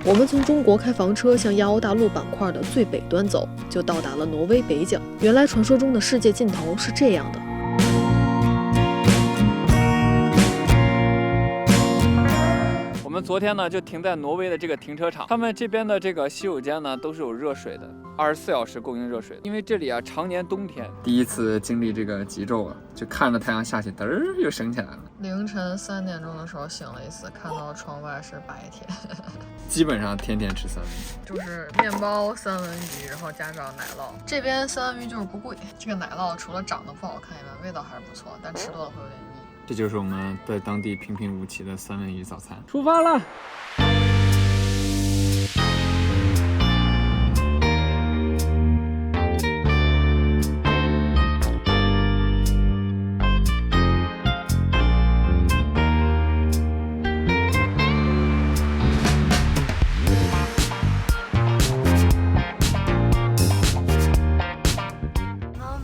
我们从中国开房车向亚欧大陆板块的最北端走，就到达了挪威北角。原来传说中的世界尽头是这样的。我们昨天呢就停在挪威的这个停车场，他们这边的这个洗手间呢都是有热水的，24小时供应热水的。因为这里啊常年冬天，第一次经历这个极昼啊，就看着太阳下去，嘚儿又升起来了。凌晨3点钟的时候醒了一次，看到窗外是白天。基本上天天吃三文鱼，就是面包、三文鱼，然后加上奶酪。这边三文鱼就是不贵，这个奶酪除了长得不好看以外，味道还是不错，但吃多了会有点腻。这就是我们在当地平平无奇的三文鱼早餐。出发了。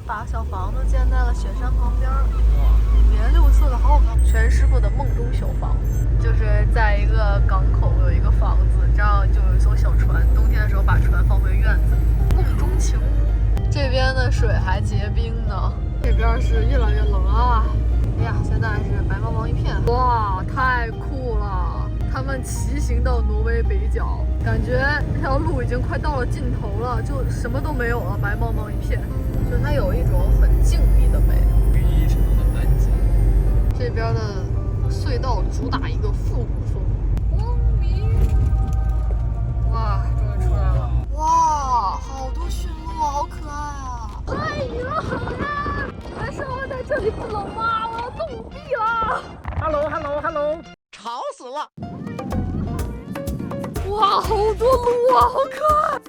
把小房子建在了雪山旁边，五颜六色的，好好看。全师傅的梦中小房，就是在一个港口有一个房子，这样就有一艘小船，冬天的时候把船放回院子。梦中情屋，这边的水还结冰呢，这边是越来越冷啊。哎呀，现在是白茫茫一片，哇，太酷了！他们骑行到挪威北角，感觉这条路已经快到了尽头了，就什么都没有了，白茫茫一片。就它有一种很静谧的美，非常的安静。这边的隧道主打一个复古风，光明。哇，终于出来了！哇，好多驯鹿啊，好可爱啊！太热了！但是我在这里不冷吗？我要冻毙了 Hello， 吵死了！哇，好多鹿啊，好可爱！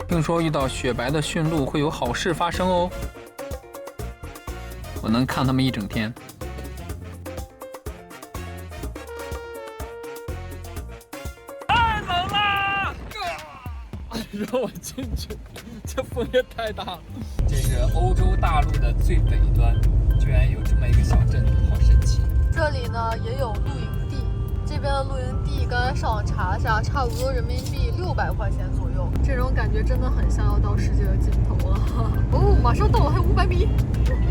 听说遇到雪白的驯鹿会有好事发生哦，我能看他们一整天。太冷了，让我进去，这风也太大了。这是欧洲大陆的最北端，居然有这么一个小镇，好神奇。这里呢也有露营地，这边的露营地刚才上网查了下，差不多人民币600块钱左右。这种感觉真的很像要到世界的尽头了。哦，马上到了，还有500米，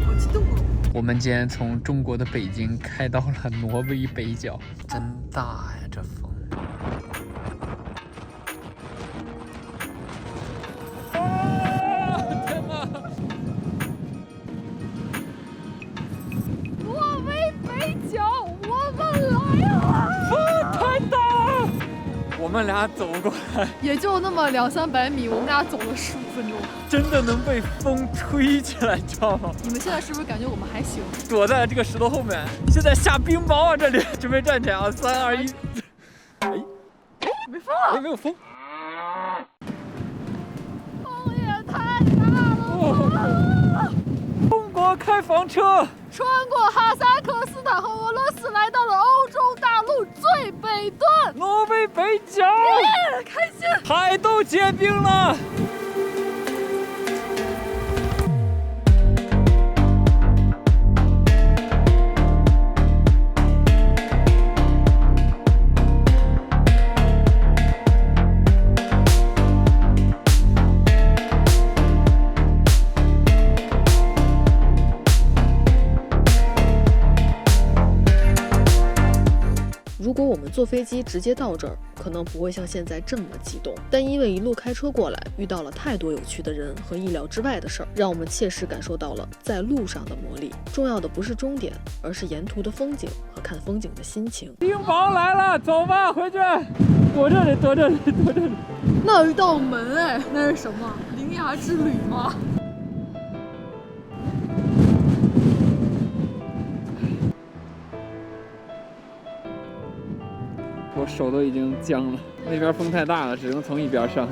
好激动哦！我们今天从中国的北京开到了挪威北角，真大呀，这风！天哪！挪威北角，我们来了！风太大了，我们俩走过来，也就那么200-300米，我们俩走了15分钟。真的能被风吹起来，你知道吗？你们现在是不是感觉我们还行？躲在这个石头后面，现在下冰雹啊！这里准备站起来啊！3、2、1，哎，没风了！哎，没有风。风也太大了！中国开房车，穿过哈萨克斯坦和俄罗斯，来到了欧洲大陆最北端，挪威北角，开心！海都结冰了。如果我们坐飞机直接到这儿，可能不会像现在这么激动，但因为一路开车过来，遇到了太多有趣的人和意料之外的事儿，让我们切实感受到了在路上的魔力。重要的不是终点，而是沿途的风景和看风景的心情。冰雹来了，走吧，回去。躲这里，躲这里，躲这里。那有一道门哎，那是什么？铃芽之旅吗？我手都已经僵了，那边风太大了，只能从一边上，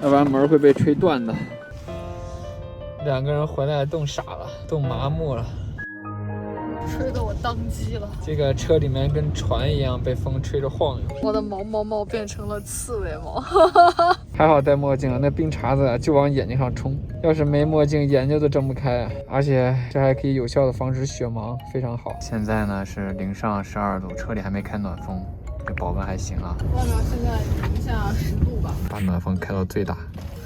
要不然门会被吹断的。2个人回来冻傻了，冻麻木了。吹得我当机了。这个车里面跟船一样被风吹着晃悠。我的毛变成了刺猬毛。还好戴墨镜，那冰碴子就往眼睛上冲，要是没墨镜，眼睛都睁不开啊！而且这还可以有效的防止血盲，非常好。现在呢是零上12度，车里还没开暖风，这保温还行啊。外面现在零下10度吧。把暖风开到最大。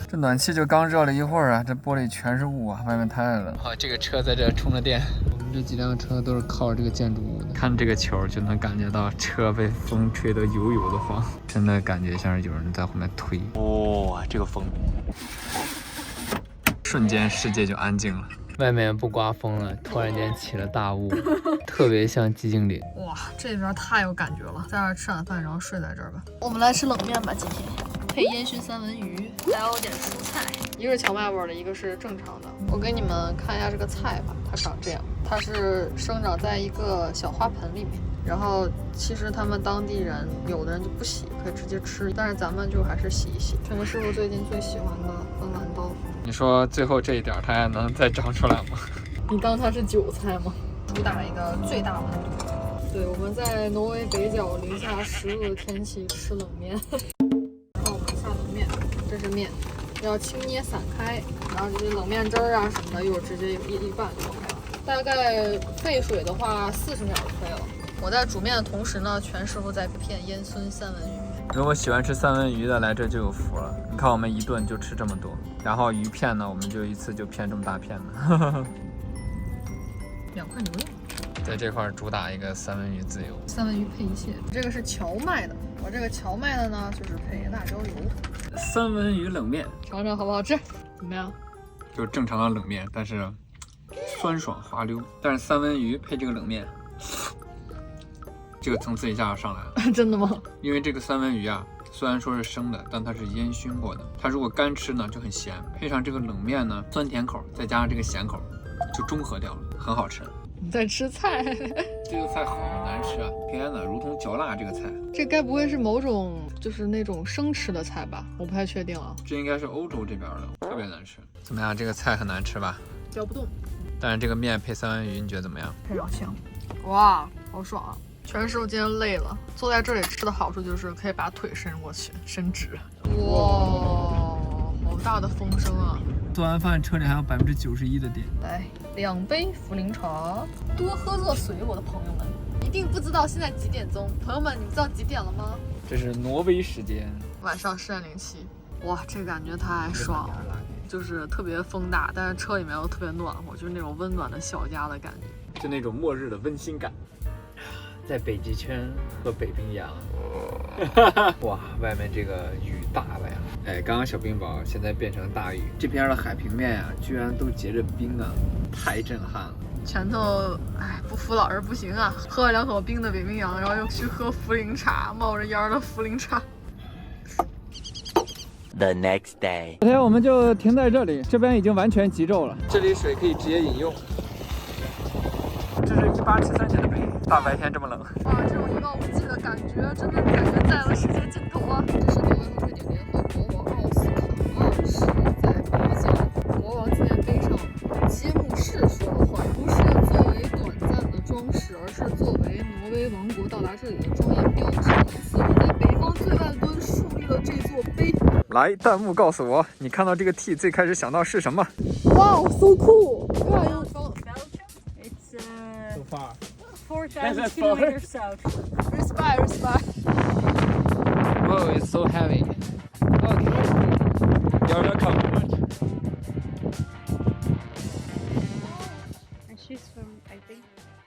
这暖气就刚热了一会儿啊，这玻璃全是雾啊，外面太冷。好，这个车在这充着电。我们这几辆车都是靠着这个建筑物的，看这个球就能感觉到车被风吹得油油的晃，真的感觉像是有人在后面推。哇，这个风，瞬间世界就安静了。外面不刮风了，突然间起了大雾，特别像寂静岭。哇，这边太有感觉了，在这儿吃晚饭，然后睡在这儿吧。我们来吃冷面吧，今天配烟熏三文鱼，还有点蔬菜，一个是荞麦味的，一个是正常的。我给你们看一下这个菜吧，它长这样，它是生长在一个小花盆里面。然后其实他们当地人有的人就不洗，可以直接吃，但是咱们就还是洗一洗。陈师傅最近最喜欢的芬兰豆腐。你说最后这一点它还能再长出来吗？你当它是韭菜吗？主打一个最大温度。对，我们在挪威北角零下10度的天气吃冷面。看我们下冷面，这是面，要轻捏散开，然后这些冷面汁儿啊什么的，一会儿直接一拌就 OK 了。大概沸水的话40秒就可以了。我在煮面的同时呢，全师傅在片烟熏三文鱼。如果喜欢吃三文鱼的，来这就有福了。你看我们一顿就吃这么多，然后鱼片呢，我们就一次就片这么大片的。2块牛肉，在这块主打一个三文鱼自由。三文鱼配一切。这个是荞麦的，我这个荞麦的呢，就是配辣椒油。三文鱼冷面，尝尝好不好吃？怎么样？就是正常的冷面，但是酸爽滑溜。但是三文鱼配这个冷面，这个层次一下就上来了。真的吗？因为这个三文鱼啊，虽然说是生的，但它是烟熏过的。它如果干吃呢就很咸，配上这个冷面呢，酸甜口，再加上这个咸口，就中和掉了，很好吃。你在吃菜？这个菜好难吃啊！天哪，如同嚼蜡这个菜。这该不会是某种就是那种生吃的菜吧？我不太确定啊。这应该是欧洲这边的，特别难吃。怎么样？这个菜很难吃吧？嚼不动。但是这个面配三文鱼，你觉得怎么样？非常香。哇，好爽啊！全师傅今天累了，坐在这里吃的好处就是可以把腿伸过去，伸直。哇，好大的风声啊！做完饭车里还有91%的电。来，2杯茯苓茶，多喝热水，我的朋友们。一定不知道现在几点钟，朋友们，你们知道几点了吗？这是挪威时间，晚上10点07。哇，这感觉太爽了，就是特别风大，但是车里面又特别暖和，就是那种温暖的小家的感觉，就那种末日的温馨感。在北极圈和北冰洋，哇，外面这个雨大了呀！哎，刚刚小冰雹，现在变成大雨。这边的海平面呀，居然都结着冰啊，太震撼了。拳头，哎，不服老是不行啊！喝了2口冰的北冰洋，然后又去喝茯苓茶，冒着烟的茯苓茶。The next day， 昨天我们就停在这里，这边已经完全极昼了，这里水可以直接饮用。这是1873年的杯，大白天这么冷。哇，这种一望无际的感觉，真的感觉在了世界尽头啊！这是挪威和瑞典联合国王奥斯卡2世在比较国王纪念碑上揭幕式说的话，不是作为短暂的装饰，而是作为挪威王国到达这里的庄严标志。此我在北方最外端树立了这座碑。来，弹幕告诉我，你看到这个 T 最开始想到是什么？哇，so cool！ So far. 4,000 kilometers south. Respect. Oh, it's so heavy. Okay. You're welcome. And she's from, I think,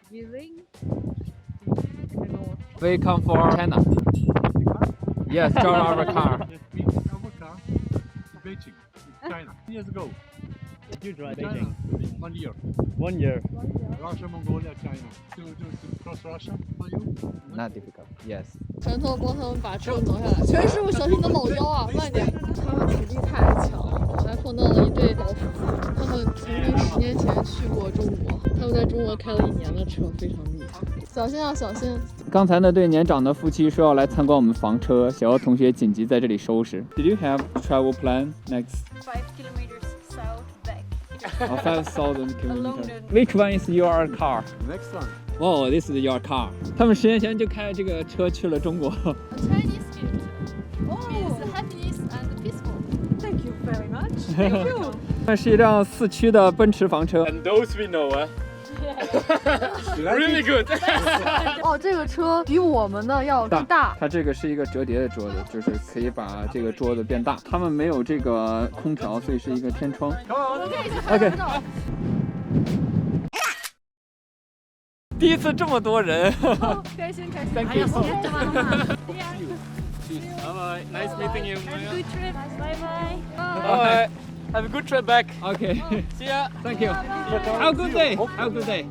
Yiling. I don't know. We come for China. Yes, drive our car. Yes, we took our car to Beijing, China. Years ago. You drive China, Beijing 1 year. 1 year. Russia, Mongolia, China. To cross Russia for you? Not difficult. Yes. 拳头帮他们把车挪下来，全师傅小心你的老腰啊，慢点。他们体力太强了，我还碰到了一对老夫妇，他们曾经10年前去过中国，他们在中国开了1年的车，非常厉害。小心啊，小心！刚才那对年长的夫妻说要来参观我们房车，小姚同学紧急在这里收拾。Did you have travel plan next? 5 kilometers south back Oh, 5,000 kilometers. Which one is your car? Next one. Oh, this is your car. 他们10年前就开这个车去了中国。 Chinese gift means happiness and peaceful. Thank you very much. Thank you. 那是一辆4驱的奔驰房车。 And those we know, eh? Really good. 哦，这个车比我们的要更大。它这个是一个折叠的桌子，就是可以把这个桌子变大。他们没有这个空调，所以是一个天窗。OK。第一次这么多人。开心开心。 Thank you. Bye bye. Nice meeting you. Good trip. Bye bye. Bye. Have a good trip back. OK. See ya. Thank you. Have a good day. Have a good day.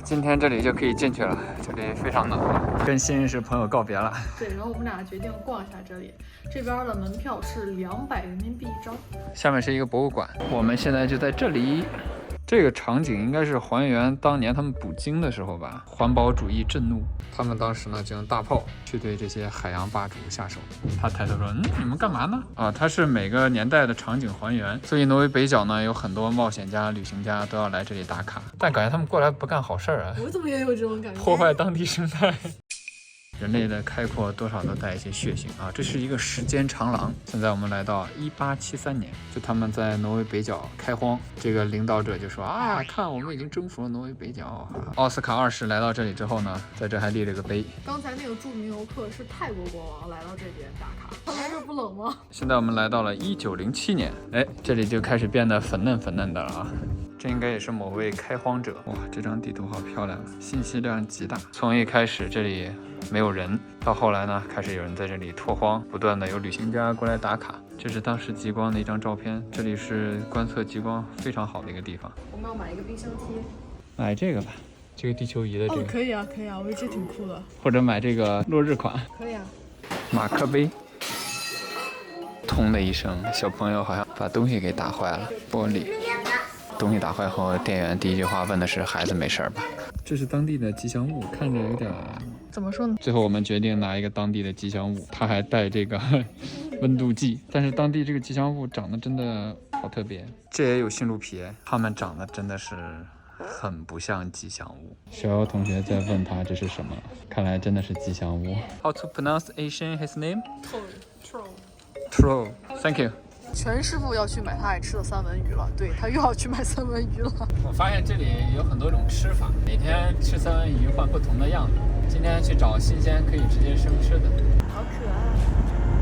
今天这里就可以进去了，这里非常冷，跟新认识朋友告别了。对，然后我们俩决定逛一下这里。这边的门票是200人民币一张。下面是一个博物馆，我们现在就在这里。这个场景应该是还原当年他们捕鲸的时候吧，环保主义震怒，他们当时呢就用大炮去对这些海洋霸主下手。他抬头说：“你们干嘛呢？”啊，它是每个年代的场景还原，所以挪威北角呢有很多冒险家、旅行家都要来这里打卡。但感觉他们过来不干好事儿啊，我怎么也有这种感觉？破坏当地生态。人类的开阔多少都带一些血腥啊！这是一个时间长廊。现在我们来到1873年，就他们在挪威北角开荒，这个领导者就说啊，看我们已经征服了挪威北角。奥斯卡2世来到这里之后呢，在这还立了个碑。刚才那个著名游客是泰国国王来到这边打卡，他来这不冷吗？现在我们来到了1907年，哎，这里就开始变得粉嫩粉嫩的了啊。这应该也是某位开荒者。哇，这张地图好漂亮，信息量极大。从一开始这里没有人，到后来呢，开始有人在这里拓荒，不断的有旅行家过来打卡。这是当时极光的一张照片，这里是观测极光非常好的一个地方。我们要买一个冰箱贴。买这个吧，这个地球仪的这个，可以啊，可以啊，我觉得这挺酷的。或者买这个落日款。可以啊。马克杯。咚的一声，小朋友好像把东西给打坏了，玻璃。东西打坏后，店员第一句话问的是：“孩子没事吧？”这是当地的吉祥物，看着有点……怎么说呢？最后我们决定拿一个当地的吉祥物，它还带这个温度计，但是当地这个吉祥物长得真的好特别。这也有驯鹿皮，它们长得真的是很不像吉祥物。小姚同学在问他这是什么，看来真的是吉祥物。How to pronounce Asian his name? Troll. Thank you. 全师傅要去买他爱吃的三文鱼了，对他又要去买三文鱼了。我发现这里有很多种吃法，每天吃三文鱼换不同的样子。今天去找新鲜可以直接生吃的。好可爱，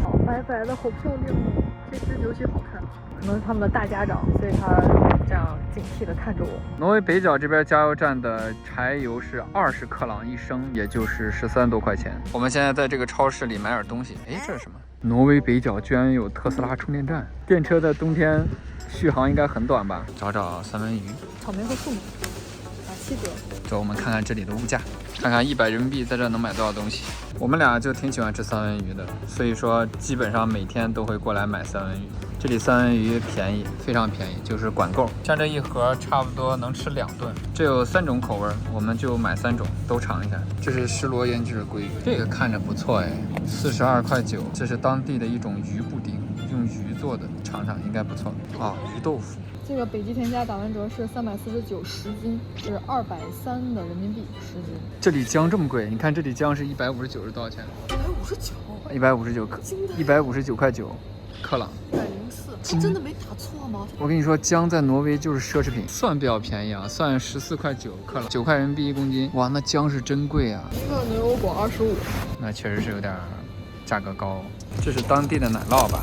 好白白的，好漂亮哦！这只尤其好看，可能是他们的大家长，所以他这样警惕地看着我。挪威北角这边加油站的柴油是20克朗1升，也就是13多块钱。我们现在在这个超市里买点东西。哎，这是什么？挪威北角居然有特斯拉充电站，电车在冬天续航应该很短吧？找找三文鱼，草莓和树莓，打7折。走，我们看看这里的物价，看看100人民币在这能买多少东西。我们俩就挺喜欢吃三文鱼的，所以说基本上每天都会过来买三文鱼。这里三文鱼便宜，非常便宜，就是管够。像这一盒差不多能吃2顿。这有3种口味，我们就买3种，都尝一下。这是施罗腌制的鲑鱼，这个看着不错哎，42.9块。这是当地的一种鱼布丁，用鱼做的，尝尝应该不错啊。鱼豆腐。这个北极甜虾打完折是34910斤，是230的人民币10斤。这里姜这么贵？你看这里姜是159是多少钱？159块9克朗。104，真的没打错吗？我跟你说，姜在挪威就是奢侈品，蒜比较便宜啊，蒜14.9块克朗，9块人民币1公斤。哇，那姜是真贵啊！一个牛油果25，那确实是有点价格高。这是当地的奶酪吧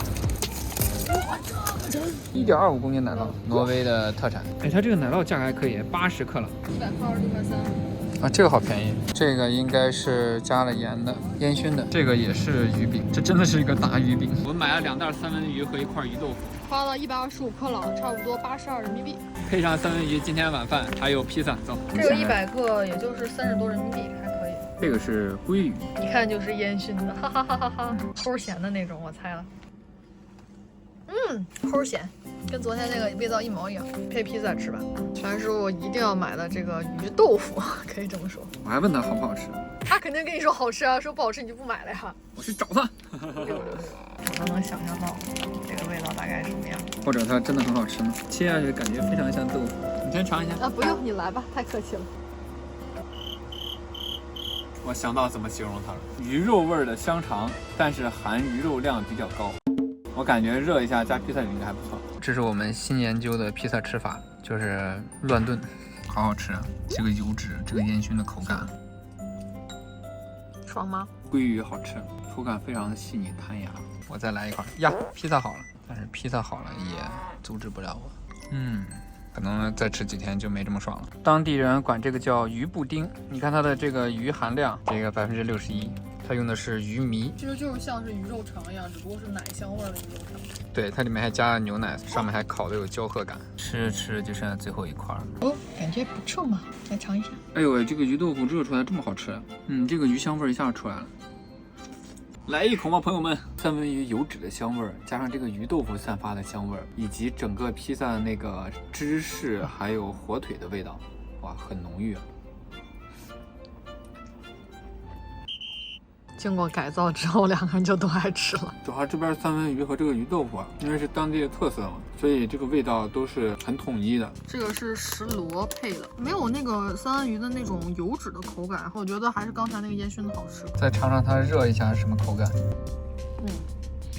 ？1.25公斤奶酪，挪威的特产。哎，它这个奶酪价格还可以，80克朗，100克26块3。啊，这个好便宜，这个应该是加了盐的，烟熏的。这个也是鱼饼，这真的是一个大鱼饼。我们买了2袋三文鱼和1块鱼豆腐，花了125克朗，差不多82人民币。配上三文鱼，今天晚饭还有披萨。走，这个100克也就是30多人民币，还可以。这个是鲑鱼，一看就是烟熏的，哈哈哈哈哈，齁咸的那种，我猜了。齁咸，跟昨天那个味道一毛一样，配披萨吃吧。全是我一定要买的这个鱼豆腐，可以这么说。我还问他好不好吃，他肯定跟你说好吃啊，说不好吃你就不买了呀。我去找他。我都能想象到这个味道大概是什么样。或者它真的很好吃呢？切下去感觉非常像豆腐。你先尝一下。啊，不用，你来吧，太客气了。我想到怎么形容它了，鱼肉味儿的香肠，但是含鱼肉量比较高。我感觉热一下加披萨应该还不错。这是我们新研究的披萨吃法，就是乱炖，好好吃。这个油脂，这个烟熏的口感，爽吗？鲑鱼好吃，口感非常的细腻弹牙。我再来一块呀，披萨好了，但是披萨好了也阻止不了我。可能再吃几天就没这么爽了。当地人管这个叫鱼布丁，你看它的这个鱼含量，这个61%，它用的是鱼糜，其实就是像是鱼肉肠一样，只不过是奶香味的鱼肉肠。对，它里面还加了牛奶，上面还烤的有焦褐感。吃着吃着就剩下最后一块了。哦，感觉不错嘛，来尝一下。哎呦喂，这个鱼豆腐热出来这么好吃，这个鱼香味一下就出来了。来一口吧，朋友们！三文鱼油脂的香味儿，加上这个鱼豆腐散发的香味儿，以及整个披萨的那个芝士还有火腿的味道，哇，很浓郁啊！经过改造之后，两个人就都爱吃了。主要这边三文鱼和这个鱼豆腐啊，因为是当地的特色嘛，所以这个味道都是很统一的。这个是石螺配的，没有那个三文鱼的那种油脂的口感，我觉得还是刚才那个烟熏的好吃。再尝尝它热一下是什么口感？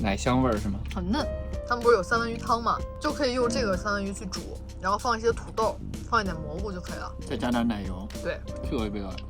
奶香味儿是吗？很嫩。他们不是有三文鱼汤嘛，就可以用这个三文鱼去煮，然后放一些土豆，放一点蘑菇就可以了，再加点奶油，对，这个味道也不错。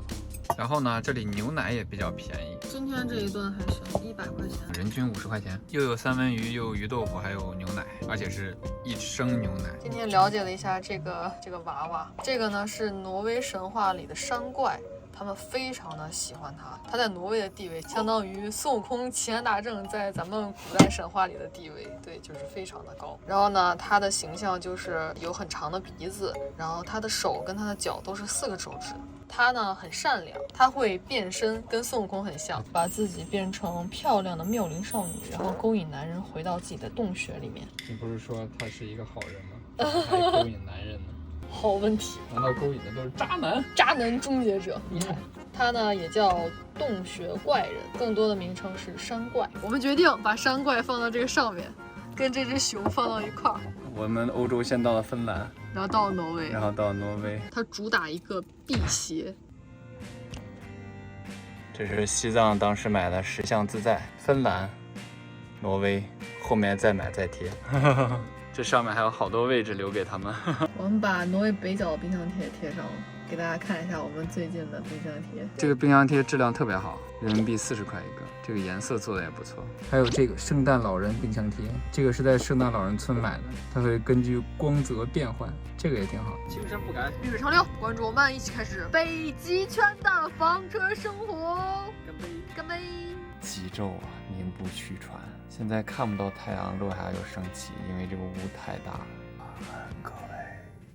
然后呢，这里牛奶也比较便宜，今天这一顿还行，100块钱，人均50块钱，又有三文鱼，又有鱼豆腐，还有牛奶，而且是1升牛奶。今天了解了一下这个娃娃，这个呢是挪威神话里的山怪。他们非常的喜欢它，它在挪威的地位相当于孙悟空、齐天大圣在咱们古代神话里的地位，对，就是非常的高。然后呢，它的形象就是有很长的鼻子，然后它的手跟它的脚都是4个手指。它呢很善良，它会变身，跟孙悟空很像，把自己变成漂亮的妙龄少女，然后勾引男人回到自己的洞穴里面。你不是说他是一个好人吗？还勾引男人呢？好问题，难道勾引的都是渣男？渣男终结者。它呢也叫洞穴怪人，更多的名称是山怪。我们决定把山怪放到这个上面，跟这只熊放到一块儿。我们欧洲先到了芬兰，然后到挪威，然后到挪威。它主打一个辟邪。这是西藏当时买的10项自在，芬兰、挪威，后面再买再贴。这上面还有好多位置留给他们。我们把挪威北角的冰箱贴贴上了，给大家看一下我们最近的冰箱贴。这个冰箱贴质量特别好，人民币40块一个，这个颜色做的也不错。还有这个圣诞老人冰箱贴，这个是在圣诞老人村买的，它会根据光泽变换，这个也挺好。青山不改，绿水长流，关注我们，一起开始北极圈的房车生活。干杯！干杯！极昼啊，名不虚传。现在看不到太阳落下又升起，因为这个雾太大了，很可怕。